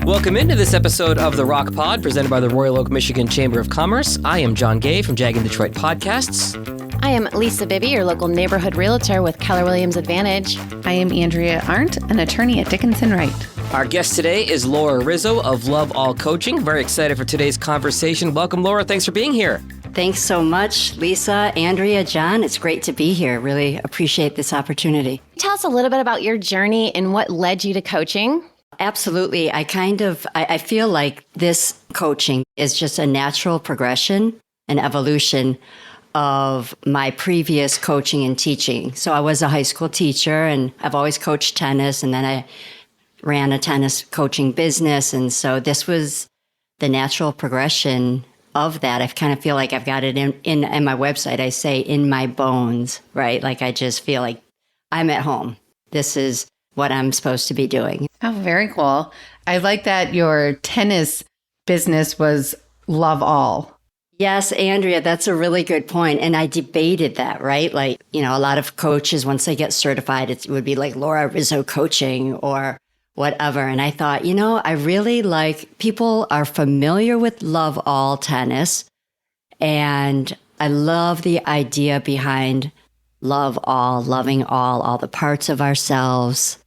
Welcome into this episode of the Rocc Pod, presented by the Royal Oak, Michigan Chamber of Commerce. I am John Gay from Jag and Detroit Podcasts. I am Lisa Bibby, your local neighborhood realtor with Keller Williams Advantage. I am Andrea Arndt, an attorney at Dickinson Wright. Our guest today is Laura Rizzo of Luv All Coaching. Very excited for today's conversation. Welcome, Laura. Thanks for being here. Thanks so much, Lisa, Andrea, John. It's great to be here. Really appreciate this opportunity. Tell us a little bit about your journey and what led you to coaching. Absolutely. I feel like this coaching is just a natural progression and evolution of my previous coaching and teaching. So I was a high school teacher and I've always coached tennis, and then I ran a tennis coaching business. And so this was the natural progression of that. I kind of feel like I've got it in my website. I say in my bones, right? Like I just feel like I'm at home. This is what I'm supposed to be doing. Oh, very cool. I like that your tennis business was Luv All. Yes, Andrea, that's a really good point. And I debated that, right? Like, a lot of coaches, once they get certified, it would be like Laura Rizzo Coaching or whatever. And I thought, I really like people are familiar with Luv All tennis. And I love the idea behind love all, loving all the parts of ourselves,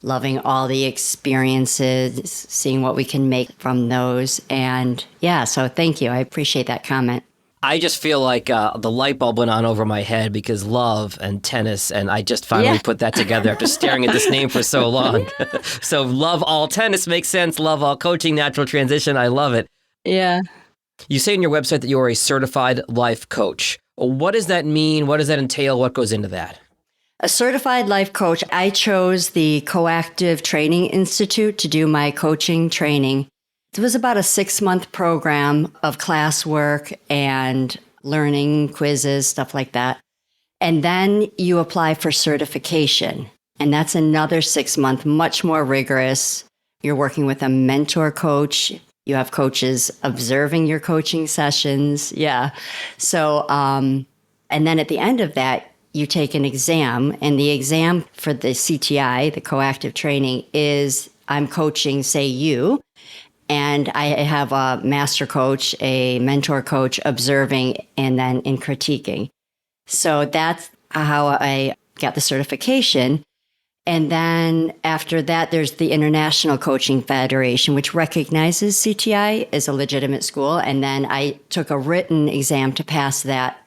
loving all the experiences, seeing what we can make from those. And yeah, so thank you. I appreciate that comment. I just feel like the light bulb went on over my head because love and tennis, and I just finally put that together after staring at this name for so long. So Luv All Tennis makes sense. Luv All Coaching, natural transition. I love it. Yeah. You say in your website that you are a certified life coach. What does that mean? What does that entail? What goes into that? A certified life coach. I chose the Coactive Training Institute to do my coaching training. It was about a 6-month program of classwork and learning, quizzes, stuff like that. And then you apply for certification. And that's another 6-month, much more rigorous. You're working with a mentor coach. You have coaches observing your coaching sessions. Yeah. So, and then at the end of that, you take an exam, and the exam for the CTI, the coactive training, is I'm coaching, say you, and I have a master coach, a mentor coach observing, and then in critiquing. So that's how I got the certification. And then after that, there's the International Coaching Federation, which recognizes CTI as a legitimate school. And then I took a written exam to pass that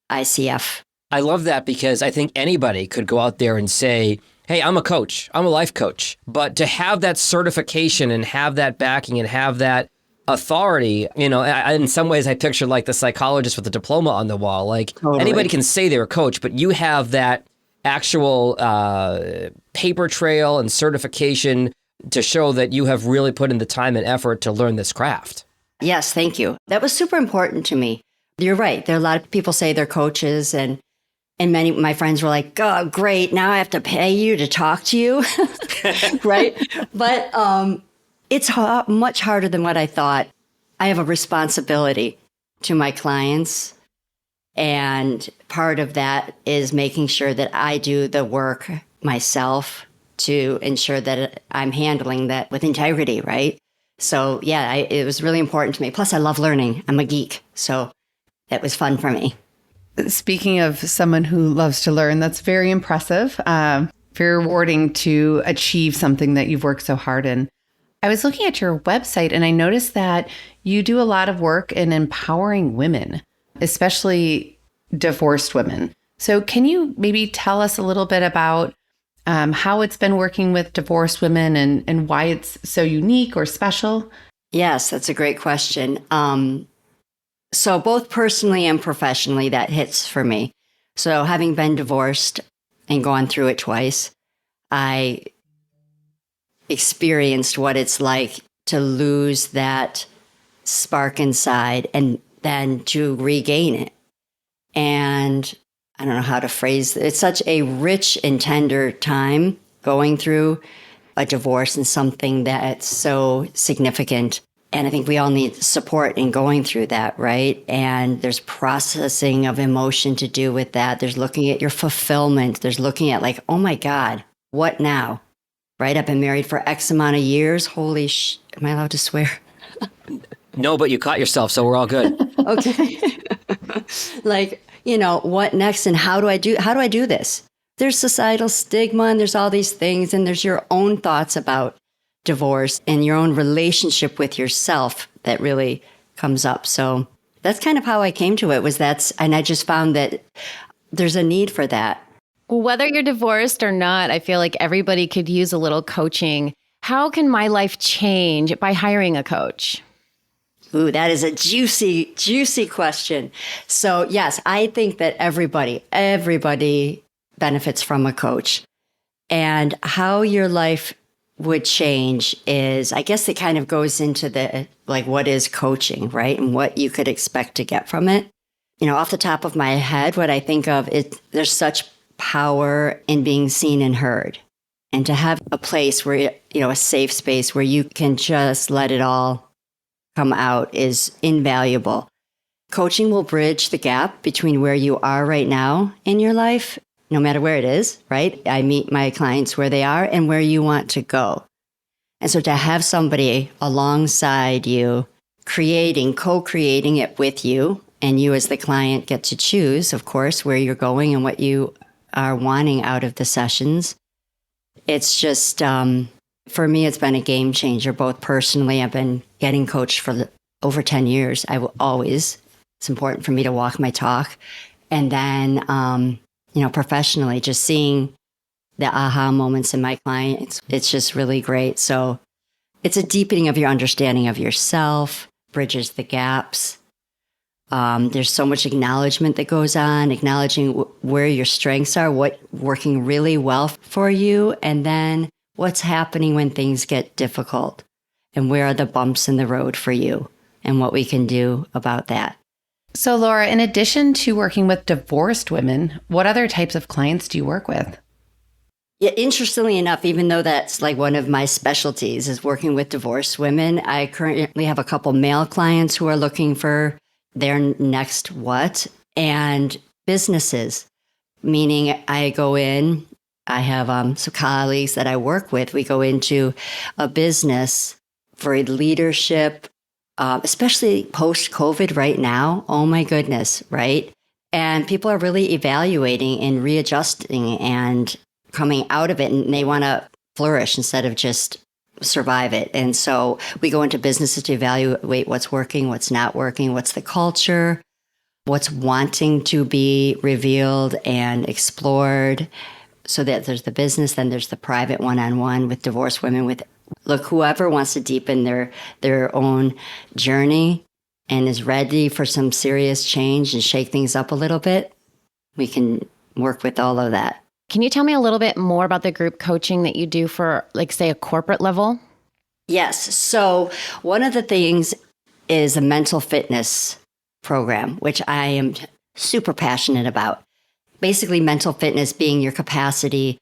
ICF. I love that because I think anybody could go out there and say, hey, I'm a coach, I'm a life coach. But to have that certification and have that backing and have that authority, in some ways I picture like the psychologist with the diploma on the wall. Like Anybody can say they're a coach, but you have that actual paper trail and certification to show that you have really put in the time and effort to learn this craft. Yes, thank you. That was super important to me. You're right. There are a lot of people say they're coaches, and many of my friends were like, oh, great, now I have to pay you to talk to you, right? But it's much harder than what I thought. I have a responsibility to my clients, and part of that is making sure that I do the work myself to ensure that I'm handling that with integrity, right? So yeah, it was really important to me. Plus, I love learning. I'm a geek, so it was fun for me. Speaking of someone who loves to learn, that's very impressive. Very rewarding to achieve something that you've worked so hard in. I was looking at your website and I noticed that you do a lot of work in empowering women, especially divorced women. So can you maybe tell us a little bit about how it's been working with divorced women and why it's so unique or special? Yes, that's a great question. So both personally and professionally, that hits for me. So having been divorced and gone through it twice, I experienced what it's like to lose that spark inside and then to regain it. And I don't know how to phrase it. It's such a rich and tender time going through a divorce and something that's so significant. And I think we all need support in going through that, right? And there's processing of emotion to do with that. There's looking at your fulfillment. There's looking at like, oh my God, what now? right? I've been married for X amount of years. Am I allowed to swear? No, but you caught yourself, so we're all good. Okay. Like, what next and how do I do this? There's societal stigma and there's all these things, and there's your own thoughts about divorce and your own relationship with yourself that really comes up. So that's kind of how I came to it, and I just found that there's a need for that. Whether you're divorced or not, I feel like everybody could use a little coaching. How can my life change by hiring a coach? Ooh, that is a juicy, juicy question. So yes, I think that everybody benefits from a coach. And how your life would change is, I guess it kind of goes into what is coaching, right? And what you could expect to get from it. Off the top of my head, what I think of is there's such power in being seen and heard. And to have a place where, a safe space where you can just let it all come out is invaluable. Coaching will bridge the gap between where you are right now in your life, no matter where it is, right? I meet my clients where they are and where you want to go. And so to have somebody alongside you, co-creating it with you, and you as the client get to choose, of course, where you're going and what you are wanting out of the sessions. It's just, for me, it's been a game changer, both personally. I've been getting coached for over 10 years. It's important for me to walk my talk. And then, professionally, just seeing the aha moments in my clients, it's just really great. So it's a deepening of your understanding of yourself, bridges the gaps. There's so much acknowledgement that goes on, acknowledging where your strengths are, what working really well for you, and then what's happening when things get difficult, and where are the bumps in the road for you, and what we can do about that. So, Laura, in addition to working with divorced women, what other types of clients do you work with? Yeah, interestingly enough, even though that's like one of my specialties is working with divorced women, I currently have a couple male clients who are looking for their next what, and businesses, meaning I go in, I have some colleagues that I work with. We go into a business for leadership, especially post-COVID right now. Oh my goodness, right? And people are really evaluating and readjusting and coming out of it, and they want to flourish instead of just survive it. And so we go into businesses to evaluate what's working, what's not working, what's the culture, what's wanting to be revealed and explored. So that there's the business, then there's the private one-on-one with divorced women, whoever wants to deepen their own journey and is ready for some serious change and shake things up a little bit, we can work with all of that. Can you tell me a little bit more about the group coaching that you do for, say, a corporate level? Yes. So one of the things is a mental fitness program, which I am super passionate about. Basically, mental fitness being your capacity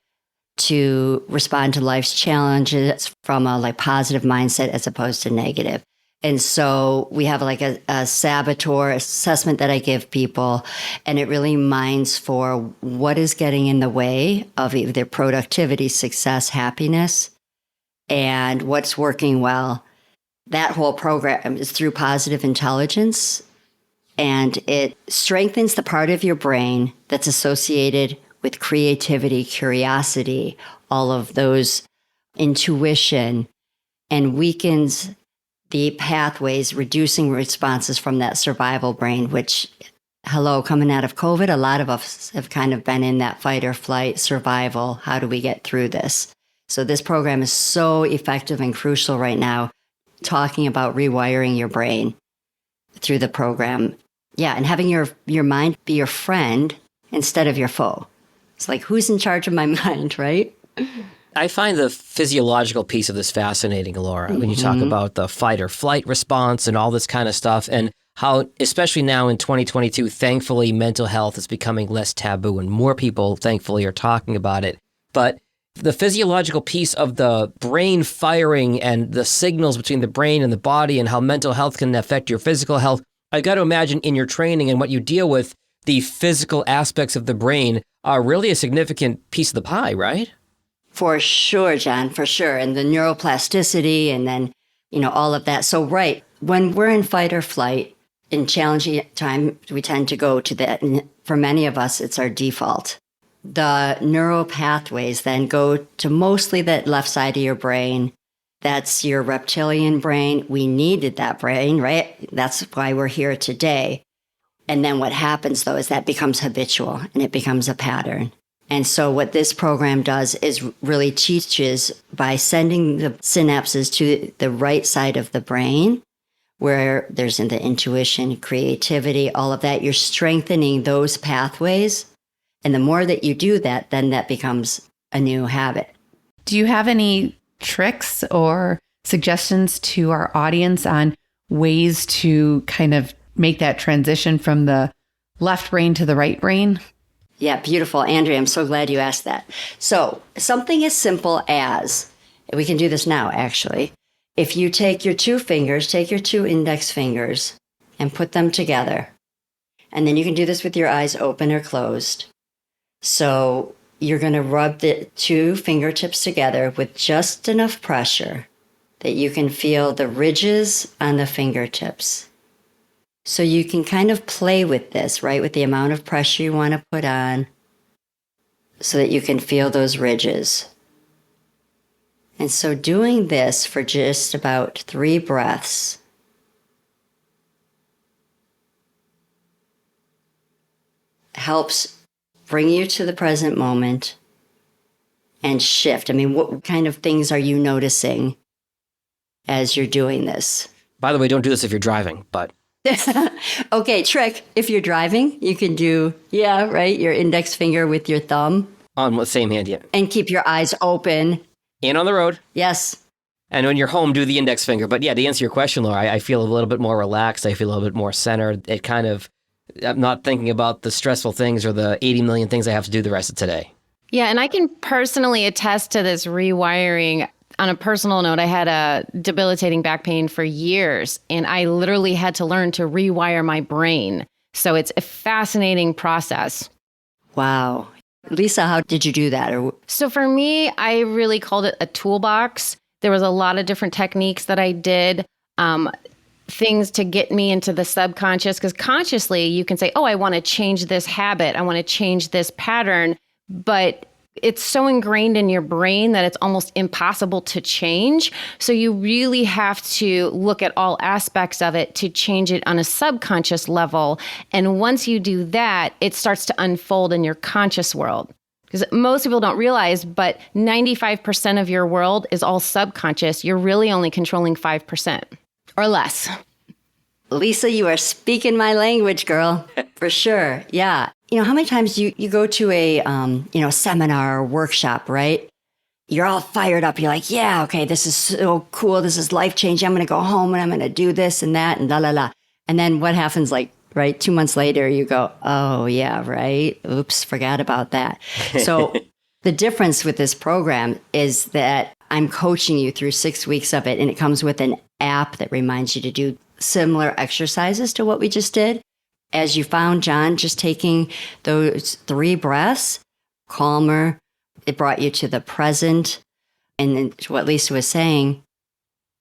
to respond to life's challenges from a positive mindset as opposed to negative. And so we have a saboteur assessment that I give people, and it really minds for what is getting in the way of either productivity, success, happiness, and what's working well. That whole program is through positive intelligence, and it strengthens the part of your brain that's associated with creativity, curiosity, all of those intuition, and weakens the pathways, reducing responses from that survival brain, which, coming out of COVID, a lot of us have kind of been in that fight or flight survival. How do we get through this? So this program is so effective and crucial right now, talking about rewiring your brain through the program. Yeah, and having your mind be your friend instead of your foe. It's like, who's in charge of my mind, right? I find the physiological piece of this fascinating, Laura, when you talk about the fight or flight response and all this kind of stuff, and how, especially now in 2022, thankfully, mental health is becoming less taboo and more people, thankfully, are talking about it. But the physiological piece of the brain firing and the signals between the brain and the body and how mental health can affect your physical health, I got to imagine in your training and what you deal with, the physical aspects of the brain are really a significant piece of the pie, right? For sure, John, for sure. And the neuroplasticity and then, all of that. So, right, when we're in fight or flight, in challenging time, we tend to go to that. And for many of us, it's our default. The neural pathways then go to mostly that left side of your brain. That's your reptilian brain. We needed that brain, right? That's why we're here today. And then what happens, though, is that becomes habitual and it becomes a pattern. And so what this program does is really teaches by sending the synapses to the right side of the brain, where there's the intuition, creativity, all of that. You're strengthening those pathways. And the more that you do that, then that becomes a new habit. Do you have any tricks or suggestions to our audience on ways to kind of make that transition from the left brain to the right brain? Yeah, beautiful. Andrea, I'm so glad you asked that. So something as simple as, we can do this now, actually. If you take your two index fingers and put them together, and then you can do this with your eyes open or closed. So you're going to rub the two fingertips together with just enough pressure that you can feel the ridges on the fingertips. So you can kind of play with this, right? With the amount of pressure you want to put on so that you can feel those ridges. And so doing this for just about 3 breaths helps bring you to the present moment and shift. I mean, what kind of things are you noticing as you're doing this? By the way, don't do this if you're driving, but... Okay, trick. If you're driving, you can do, your index finger with your thumb. On the same hand, yeah. And keep your eyes open. And on the road. Yes. And when you're home, do the index finger. But yeah, to answer your question, Laura, I feel a little bit more relaxed. I feel a little bit more centered. It kind of, I'm not thinking about the stressful things or the 80 million things I have to do the rest of today. Yeah, and I can personally attest to this rewiring. On a personal note, I had a debilitating back pain for years, and I literally had to learn to rewire my brain. So it's a fascinating process. Wow. Lisa, how did you do that? So for me, I really called it a toolbox. There was a lot of different techniques that I did, things to get me into the subconscious, because consciously you can say, oh, I want to change this habit. I want to change this pattern. But it's so ingrained in your brain that it's almost impossible to change. So you really have to look at all aspects of it to change it on a subconscious level. And once you do that, it starts to unfold in your conscious world. Because most people don't realize, but 95% of your world is all subconscious. You're really only controlling 5% or less. Lisa, you are speaking my language, girl, for sure. Yeah. How many times you go to a, seminar or workshop, right? You're all fired up. You're like, yeah, okay, this is so cool. This is life-changing. I'm going to go home and I'm going to do this and that and la, la, la. And then what happens, 2 months later, you go, oh, yeah, right. Oops, forgot about that. So the difference with this program is that I'm coaching you through 6 weeks of it, and it comes with an app that reminds you to do similar exercises to what we just did. As you found, John, just taking those 3 breaths, calmer, it brought you to the present. And then what Lisa was saying,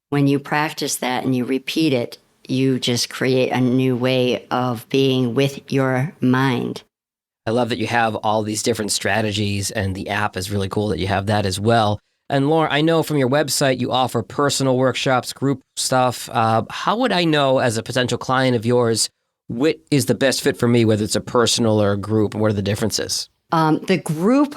when you practice that and you repeat it, you just create a new way of being with your mind. I love that you have all these different strategies, and the app is really cool that you have that as well. And Laura, I know from your website you offer personal workshops, group stuff. How would I know as a potential client of yours what is the best fit for me, whether it's a personal or a group, and what are the differences? The group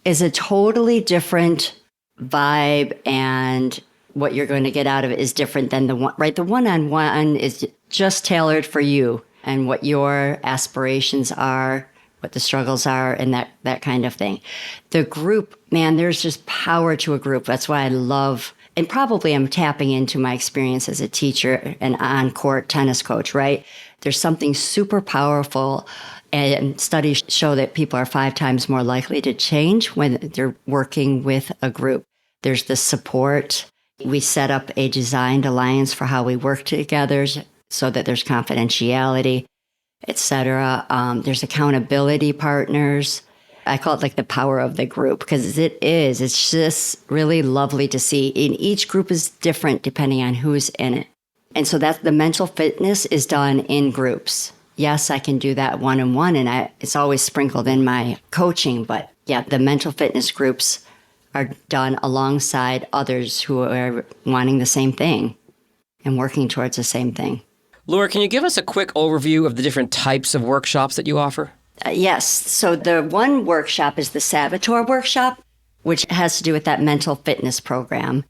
is a totally different vibe, and what you're going to get out of it is different than the one, right? The one-on-one is just tailored for you and what your aspirations are, what the struggles are, and that kind of thing. The group, man, there's just power to a group. That's why I love, and probably I'm tapping into my experience as a teacher and on-court tennis coach, right? There's something super powerful, and studies show that people are 5 times more likely to change when they're working with a group. There's the support. We set up a designed alliance for how we work together so that there's confidentiality, etc. There's accountability partners. I call it like the power of the group, because it is. It's just really lovely to see. And each group is different depending on who's in it. And so that's the mental fitness is done in groups. Yes, I can do that one-on-one, and it's always sprinkled in my coaching. But yeah, the mental fitness groups are done alongside others who are wanting the same thing and working towards the same thing. Laura, can you give us a quick overview of the different types of workshops that you offer? Yes. So the one workshop is the Saboteur workshop, which has to do with that mental fitness program.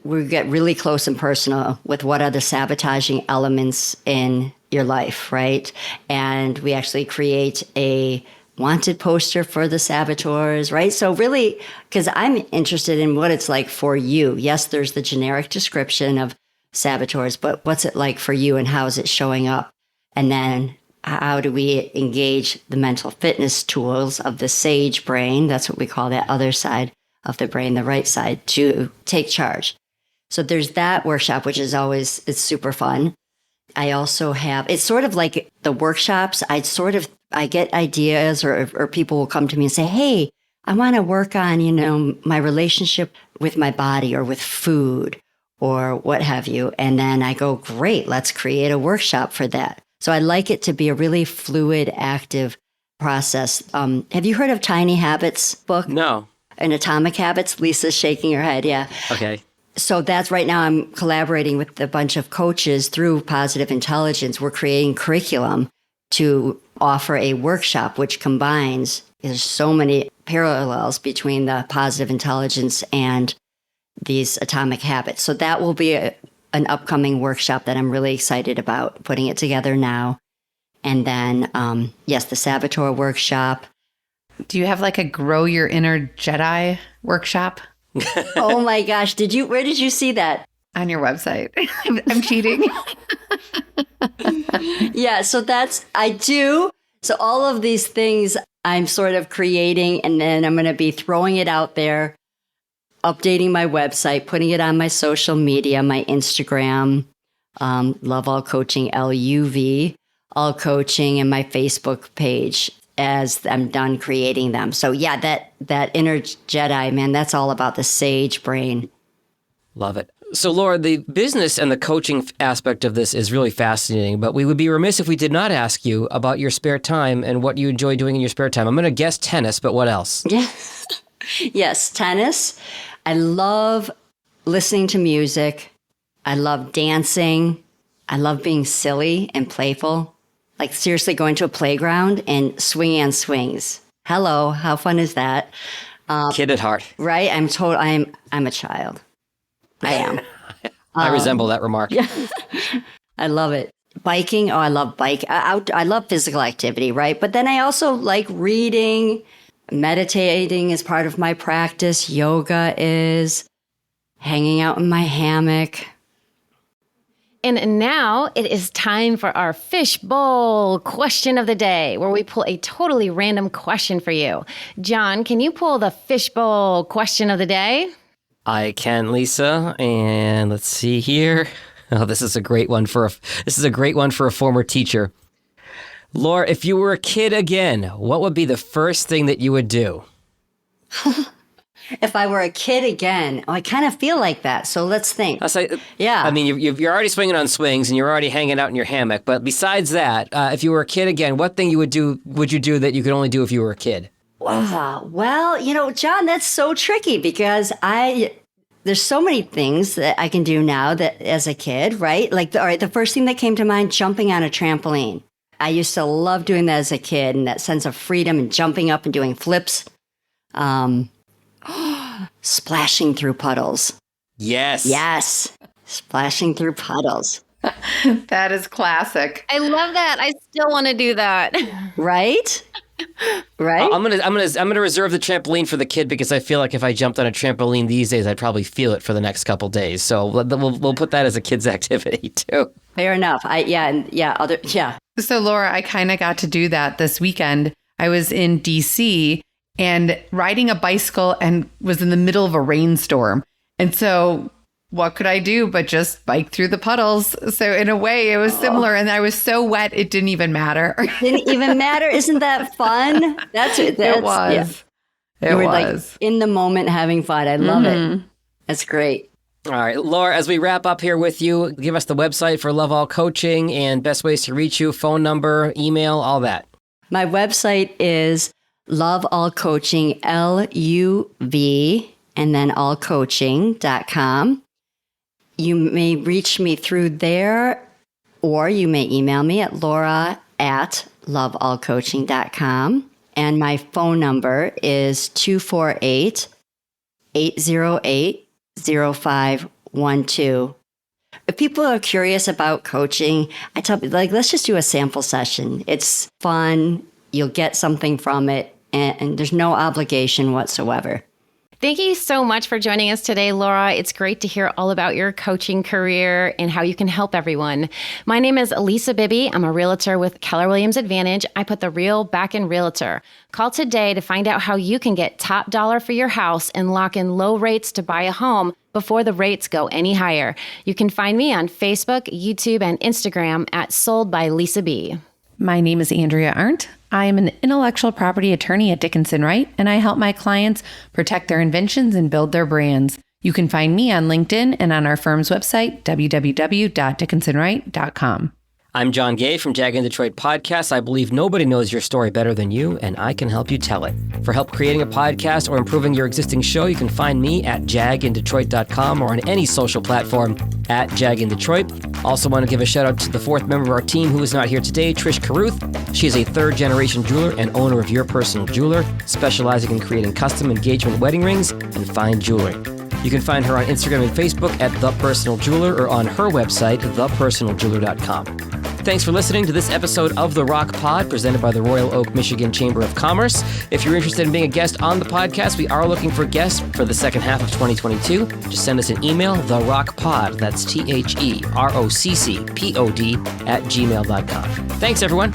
We get really close and personal with what are the sabotaging elements in your life, right? And we actually create a wanted poster for the saboteurs, right? So really, because I'm interested in what it's like for you. Yes, there's the generic description of saboteurs, but what's it like for you and how is it showing up? And then how do we engage the mental fitness tools of the sage brain? That's what we call that other side of the brain, the right side, to take charge. So there's that workshop, which is always, it's super fun. I also have, it's sort of like the workshops. I get ideas or people will come to me and say, hey, I want to work on, my relationship with my body or with food or what have you. And then I go, great, let's create a workshop for that. So I like it to be a really fluid, active process. Have you heard of Tiny Habits book? No. And Atomic Habits? Lisa's shaking her head, yeah. Okay. So that's right now I'm collaborating with a bunch of coaches through Positive Intelligence. We're creating curriculum to offer a workshop which combines, there's so many parallels between the Positive Intelligence and these Atomic Habits. So that will be an upcoming workshop that I'm really excited about, putting it together now. And then, yes, the Saboteur workshop. Do you have like a Grow Your Inner Jedi workshop? Oh my gosh. Where did you see that? On your website. I'm cheating. Yeah, so I do. So all of these things I'm sort of creating, and then I'm going to be throwing it out there, updating my website, putting it on my social media, my Instagram, Luv All Coaching, LUV, All Coaching, and my Facebook page as I'm done creating them. So yeah, that inner Jedi, man, that's all about the sage brain. Love it. So Laura, the business and the coaching aspect of this is really fascinating, but we would be remiss if we did not ask you about your spare time and what you enjoy doing in your spare time. I'm going to guess tennis, but what else? Yeah. Yes, tennis. I love listening to music. I love dancing. I love being silly and playful. Like seriously going to a playground and swinging on swings. Hello, how fun is that? Kid at heart. Right? I'm a child. I am. I resemble that remark. Yeah. I love it. Biking. Oh, I love bike. I love physical activity, right? But then I also like reading, meditating is part of my practice. Yoga is hanging out in my hammock. And now it is time for our fishbowl question of the day, where we pull a totally random question for you. John, can you pull the fishbowl question of the day? I can, Lisa, and let's see here. Oh, this is a great one for a former teacher. Laura, if you were a kid again, what would be the first thing that you would do? If I were a kid again, I kind of feel like that. So let's think. Yeah. I mean, you're already swinging on swings and you're already hanging out in your hammock. But besides that, if you were a kid again, what thing would you do that you could only do if you were a kid? Wow. Well, John, that's so tricky because there's so many things that I can do now that as a kid, right? Like, all right, the first thing that came to mind, jumping on a trampoline. I used to love doing that as a kid and that sense of freedom and jumping up and doing flips. Splashing through puddles. Yes. Yes. Splashing through puddles. That is classic. I love that. I still want to do that. Right? Right? I'm gonna reserve the trampoline for the kid because I feel like if I jumped on a trampoline these days, I'd probably feel it for the next couple days. So we'll put that as a kid's activity too. Fair enough. So Laura, I kind of got to do that this weekend. I was in DC and riding a bicycle and was in the middle of a rainstorm. And so what could I do but just bike through the puddles? So in a way, it was similar. And I was so wet, it didn't even matter. Didn't even matter. Isn't that fun? That's it was. Yeah. You were like in the moment having fun. I love it. That's great. All right, Laura, as we wrap up here with you, give us the website for Luv All Coaching and best ways to reach you, phone number, email, all that. My website is Luv All Coaching, LUV, and then allcoaching.com. You may reach me through there, or you may email me at laura@loveallcoaching.com. And my phone number is 248-808-0512. If people are curious about coaching, I tell people, let's just do a sample session. It's fun. You'll get something from it, and there's no obligation whatsoever. Thank you so much for joining us today, Laura. It's great to hear all about your coaching career and how you can help everyone. My name is Lisa Bibby. I'm a realtor with Keller Williams Advantage. I put the real back in realtor. Call today to find out how you can get top dollar for your house and lock in low rates to buy a home before the rates go any higher. You can find me on Facebook, YouTube, and Instagram at Sold by Lisa B. My name is Andrea Arndt. I am an intellectual property attorney at Dickinson Wright, and I help my clients protect their inventions and build their brands. You can find me on LinkedIn and on our firm's website, www.dickinsonwright.com. I'm John Gay from Jag in Detroit Podcast. I believe nobody knows your story better than you, and I can help you tell it. For help creating a podcast or improving your existing show, you can find me at jagindetroit.com or on any social platform at jagindetroit. Also want to give a shout out to the fourth member of our team who is not here today, Trish Caruth. She is a third-generation jeweler and owner of Your Personal Jeweler, specializing in creating custom engagement wedding rings and fine jewelry. You can find her on Instagram and Facebook at The Personal Jeweler or on her website, thepersonaljeweler.com. Thanks for listening to this episode of the Rocc Pod, presented by the Royal Oak, Michigan Chamber of Commerce. If you're interested in being a guest on the podcast, we are looking for guests for the second half of 2022. Just send us an email, therockpod, that's TheRoccPod @gmail.com. Thanks, everyone.